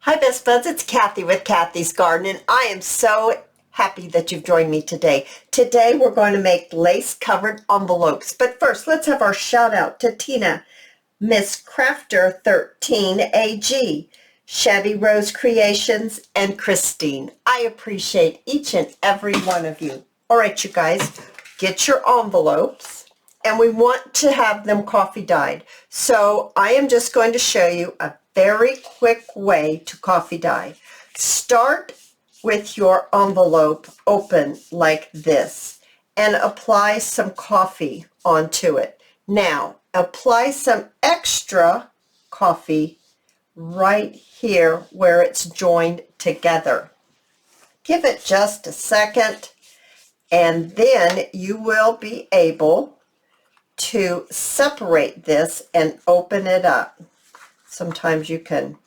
Hi Best Buds, it's Cathy with Cathy's Garden, and I am so happy that you've joined me today. Today we're going to make lace-covered envelopes, but first let's have our shout out to Tina, Miss Crafter 13 AG, Chevy Rose Creations, and Christine. I appreciate each and every one of you. All right, you guys, get your envelopes, and we want to have them coffee dyed. So I am just going to show you a very quick way to coffee dye. Start with your envelope open like this and apply some coffee onto it. Now apply some extra coffee right here where it's joined together. Give it just a second and then you will be able to separate this and open it up. Sometimes you can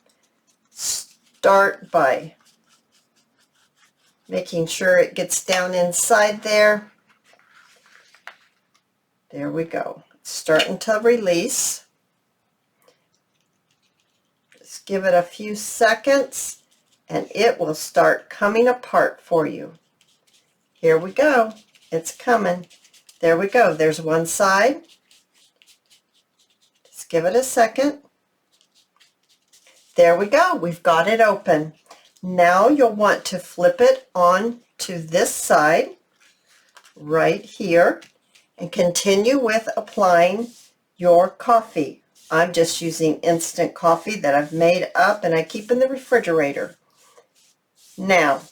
start by making sure it gets down inside there. There we go. It's starting to release. Just give it a few seconds and it will start coming apart for you. Here we go. It's coming. There we go. There's one side. Just give it a second. There we go. We've got it open. Now you'll want to flip it on to this side right here and continue with applying your coffee. I'm just using instant coffee that I've made up and I keep in the refrigerator. Now,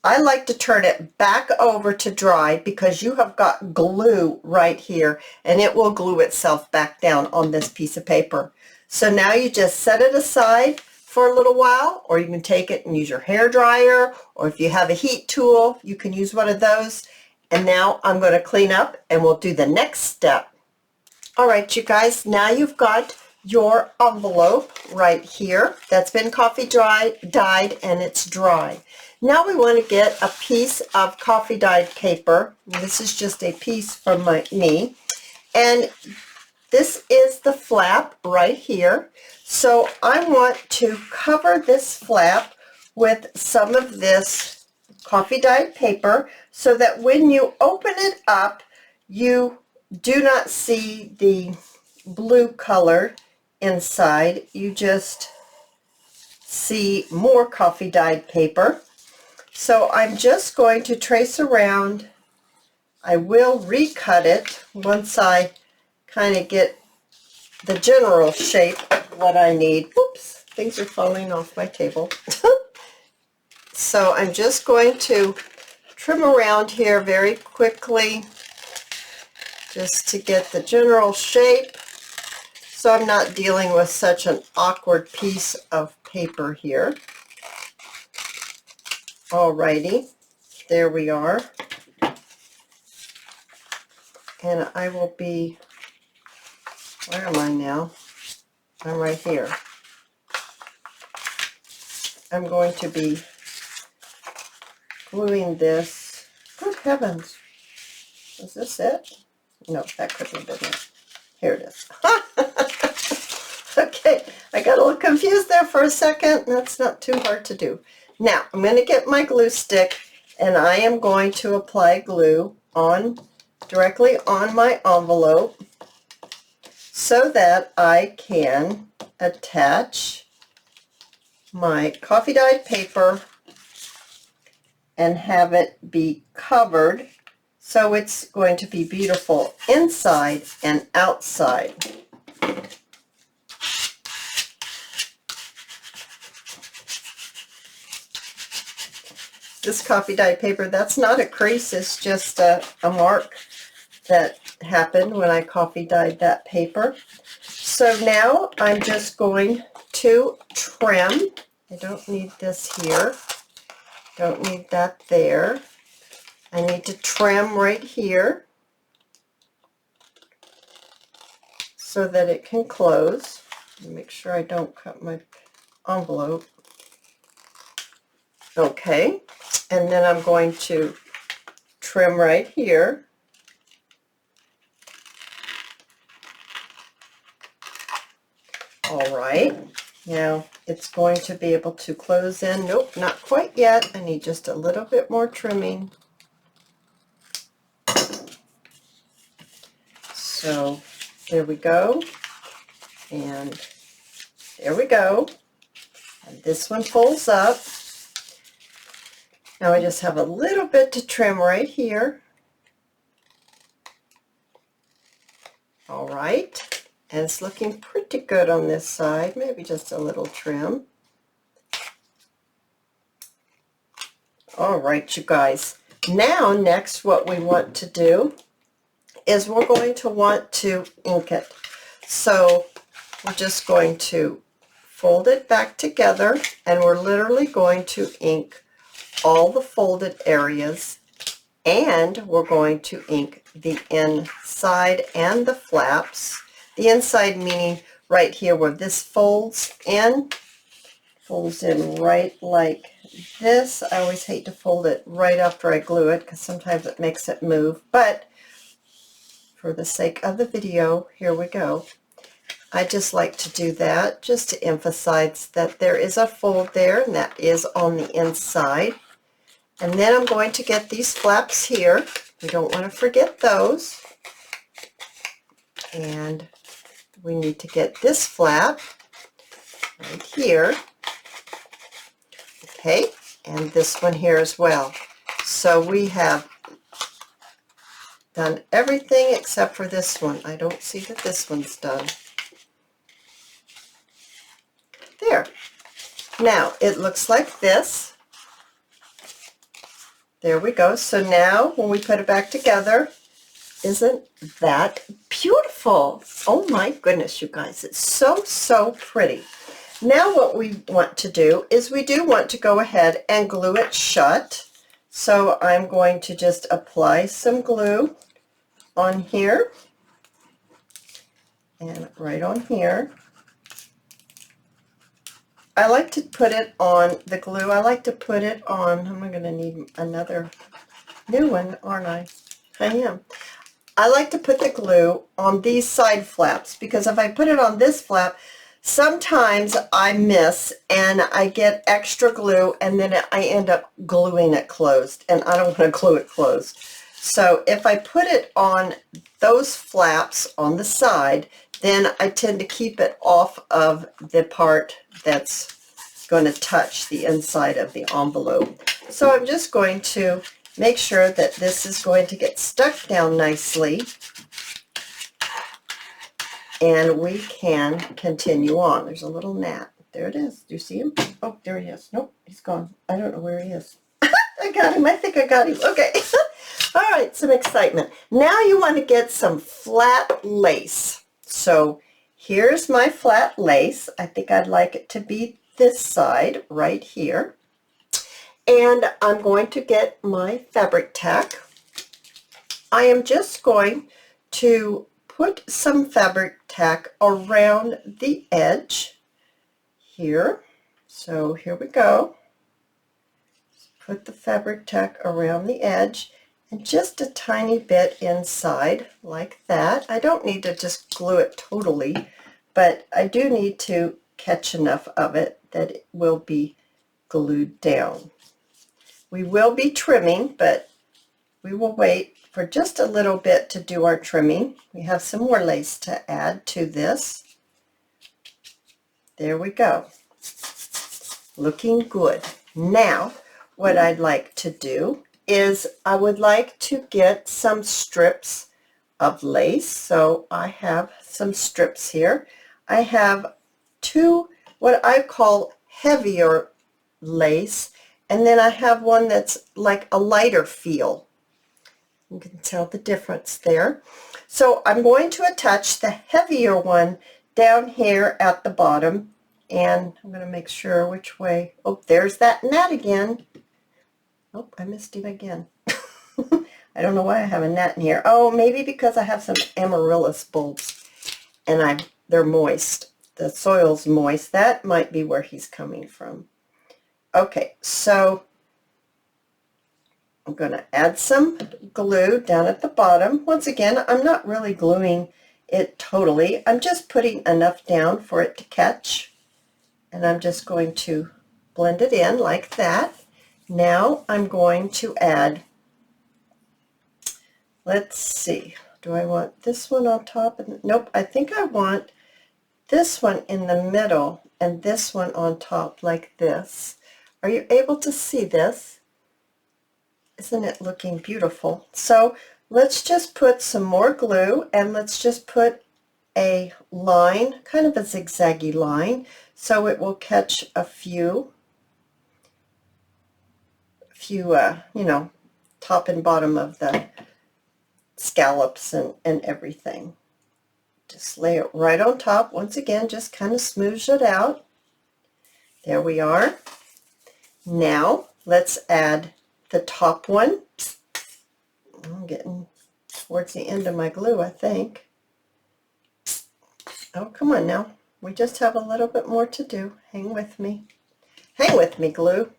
I like to turn it back over to dry because you have got glue right here and it will glue itself back down on this piece of paper. So now you just set it aside for a little while, or you can take it and use your hair dryer, or if you have a heat tool, you can use one of those. And now I'm going to clean up and we'll do the next step. All right, you guys, now you've got your envelope right here that's been coffee dyed and it's dry. Now we want to get a piece of coffee dyed paper. This is just a piece from me. And this is the flap right here. So I want to cover this flap with some of this coffee dyed paper so that when you open it up, you do not see the blue color inside. You just see more coffee dyed paper. So I'm just going to trace around. I will recut it once I kind of get the general shape of what I need. Oops, things are falling off my table. So I'm just going to trim around here very quickly just to get the general shape so I'm not dealing with such an awkward piece of paper here. Alrighty, there we are. And I will be, where am I now? I'm right here. I'm going to be gluing this. Good heavens. Is this it? No, that couldn't have been it. Here it is. Okay, I got a little confused there for a second. That's not too hard to do. Now, I'm going to get my glue stick and I am going to apply glue directly on my envelope so that I can attach my coffee dyed paper and have it be covered so it's going to be beautiful inside and outside. This coffee dyed paper, that's not a crease, it's just a mark that happened when I coffee dyed that paper. So now I'm just going to trim. I don't need this here. Don't need that there. I need to trim right here so that it can close. Make sure I don't cut my envelope. Okay, and then I'm going to trim right here. All right, Now it's going to be able to close in. Nope, not quite yet. I need just a little bit more trimming. So there we go. And there we go. And this one folds up. Now I just have a little bit to trim right here. All right. And it's looking pretty good on this side. Maybe just a little trim. All right, you guys. Now, next, what we want to do is we're going to want to ink it. So we're just going to fold it back together, and we're literally going to ink all the folded areas, and we're going to ink the inside and the flaps. The inside meaning right here where this folds in right like this. I always hate to fold it right after I glue it because sometimes it makes it move, but for the sake of the video, here we go. I just like to do that just to emphasize that there is a fold there, and that is on the inside. And then I'm going to get these flaps here. We don't want to forget those. And we need to get this flap right here. Okay, and this one here as well. So we have done everything except for this one. I don't see that this one's done. There. Now it looks like this. There we go. So now when we put it back together, isn't that beautiful? Oh my goodness, you guys, it's so, so pretty. Now what we want to do is we do want to go ahead and glue it shut. So I'm going to just apply some glue on here and right on here. I like to put it on the glue. I like to put it on, I'm going to need another new one, aren't I? I am. I like to put the glue on these side flaps because if I put it on this flap, sometimes I miss and I get extra glue and then I end up gluing it closed, and I don't want to glue it closed. So if I put it on those flaps on the side, then I tend to keep it off of the part that's going to touch the inside of the envelope. So I'm just going to make sure that this is going to get stuck down nicely, and we can continue on. There's a little gnat. There it is. Do you see him? Oh, there he is. Nope, he's gone. I don't know where he is. I got him. I think I got him. Okay. All right, some excitement. Now you want to get some flat lace. So here's my flat lace. I think I'd like it to be this side right here. And I'm going to get my fabric tack. I am just going to put some fabric tack around the edge here. So here we go. Put the fabric tack around the edge and just a tiny bit inside like that. I don't need to just glue it totally, but I do need to catch enough of it that it will be glued down. We will be trimming, but we will wait for just a little bit to do our trimming. We have some more lace to add to this. There we go. Looking good. Now, what I'd like to do is I would like to get some strips of lace. So I have some strips here. I have two what I call heavier lace, and then I have one that's like a lighter feel. You can tell the difference there. So I'm going to attach the heavier one down here at the bottom, and I'm going to make sure which way. Oh, there's that gnat again. Oh, I missed him again. I don't know why I have a gnat in here. Oh, maybe because I have some amaryllis bulbs and they're moist. The soil's moist. That might be where he's coming from. Okay, so I'm going to add some glue down at the bottom. Once again, I'm not really gluing it totally. I'm just putting enough down for it to catch. And I'm just going to blend it in like that. Now I'm going to add, let's see, do I want this one on top? Nope, I think I want this one in the middle and this one on top like this. Are you able to see this? Isn't it looking beautiful? So let's just put some more glue and let's just put a line, kind of a zigzaggy line, so it will catch a few you know, top and bottom of the scallops and everything. Just lay it right on top. Once again, just kind of smoosh it out. There we are. Now let's add the top one. I'm getting towards the end of my glue, I think. Oh, come on now. We just have a little bit more to do. Hang with me. Hang with me, glue.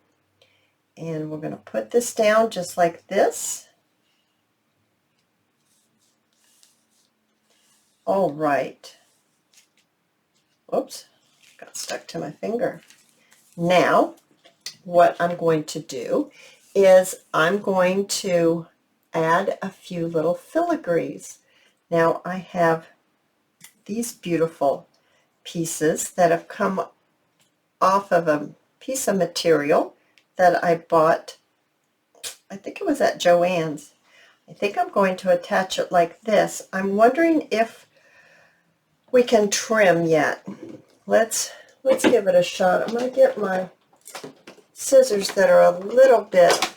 And we're going to put this down just like this. All right. Whoops, got stuck to my finger. Now, what I'm going to do is I'm going to add a few little filigrees. Now I have these beautiful pieces that have come off of a piece of material that I bought, I think it was at Joann's. I think I'm going to attach it like this. I'm wondering if we can trim yet. Let's give it a shot. I'm going to get my scissors that are a little bit,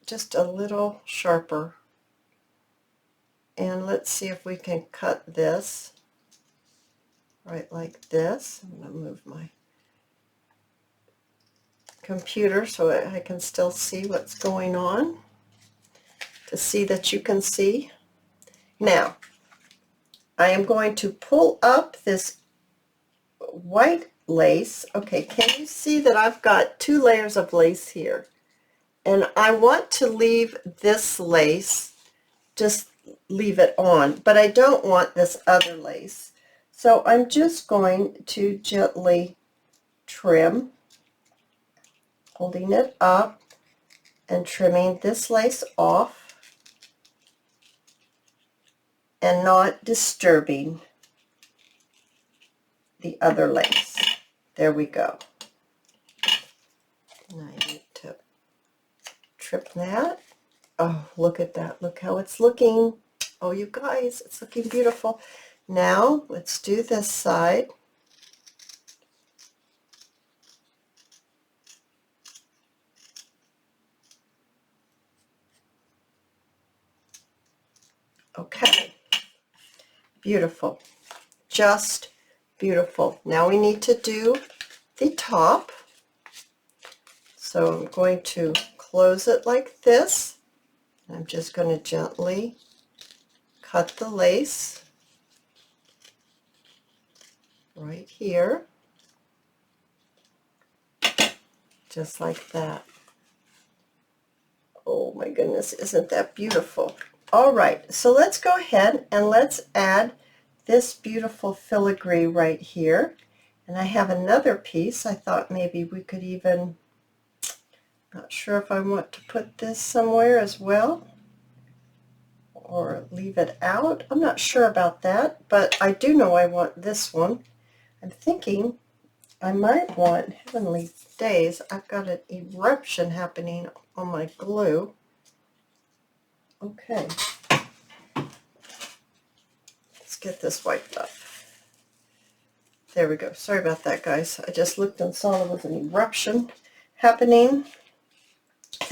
just a little sharper. And let's see if we can cut this right like this. I'm going to move my computer so I can still see what's going on, to see that you can see. Now, I am going to pull up this white lace. Okay, can you see that I've got 2 layers of lace here? And I want to leave this lace, just leave it on, but I don't want this other lace. So I'm just going to gently trim, holding it up and trimming this lace off and not disturbing the other lace. There we go. And I need to trim that. Oh, look at that. Look how it's looking. Oh, you guys, it's looking beautiful. Now, let's do this side. Okay. Beautiful. Just beautiful. Now we need to do the top. So I'm going to close it like this. I'm just going to gently cut the lace right here, just like that. Oh my goodness, isn't that beautiful? All right, so let's go ahead and let's add this beautiful filigree right here. And I have another piece. I thought maybe we could even, not sure if I want to put this somewhere as well or leave it out. I'm not sure about that, but I do know I want this one. I'm thinking I might want, heavenly days, I've got an eruption happening on my glue. Okay, let's get this wiped up. There we go. Sorry about that, guys. I just looked and saw there was an eruption happening.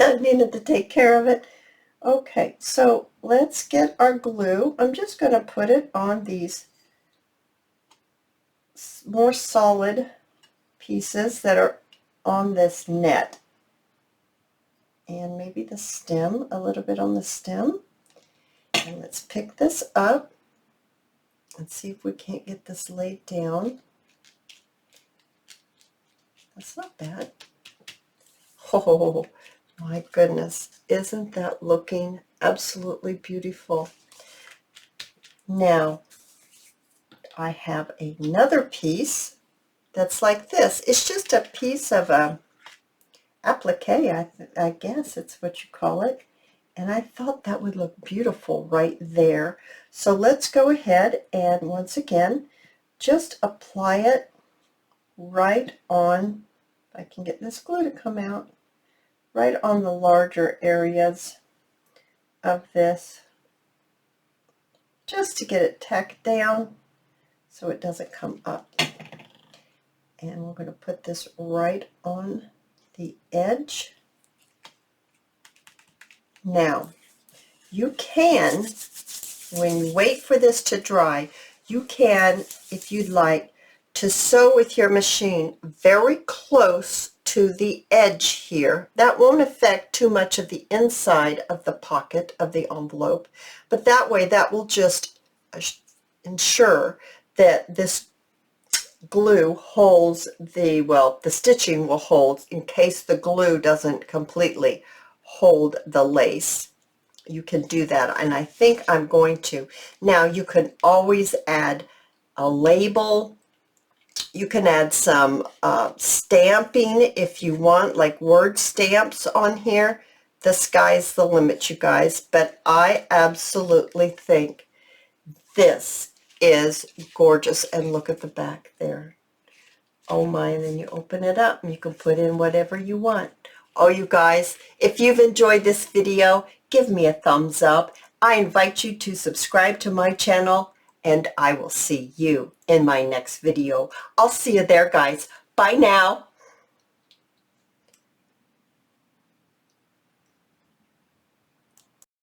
I needed to take care of it. Okay, so let's get our glue. I'm just going to put it on these more solid pieces that are on this net. And maybe the stem, a little bit on the stem. And let's pick this up and see if we can't get this laid down. That's not bad. Oh my goodness, isn't that looking absolutely beautiful? Now, I have another piece that's like this. It's just a piece of applique, I guess it's what you call it. And I thought that would look beautiful right there. So let's go ahead and once again, just apply it right on, if I can get this glue to come out, right on the larger areas of this, just to get it tacked down so it doesn't come up. And we're going to put this right on the edge. Now, you can, when you wait for this to dry, you can, if you'd like, to sew with your machine very close to the edge here. That won't affect too much of the inside of the pocket of the envelope, but that way that will just ensure that this glue holds the, well, the stitching will hold in case the glue doesn't completely hold the lace. You can do that, and I think I'm going to. Now you can always add a label. You can add some stamping if you want, like word stamps on here. The sky's the limit, you guys, but I absolutely think this is gorgeous. And look at the back there. Oh my, and then you open it up and you can put in whatever you want. Oh, you guys, if you've enjoyed this video, give me a thumbs up. I invite you to subscribe to my channel, and I will see you in my next video. I'll see you there, guys. Bye now.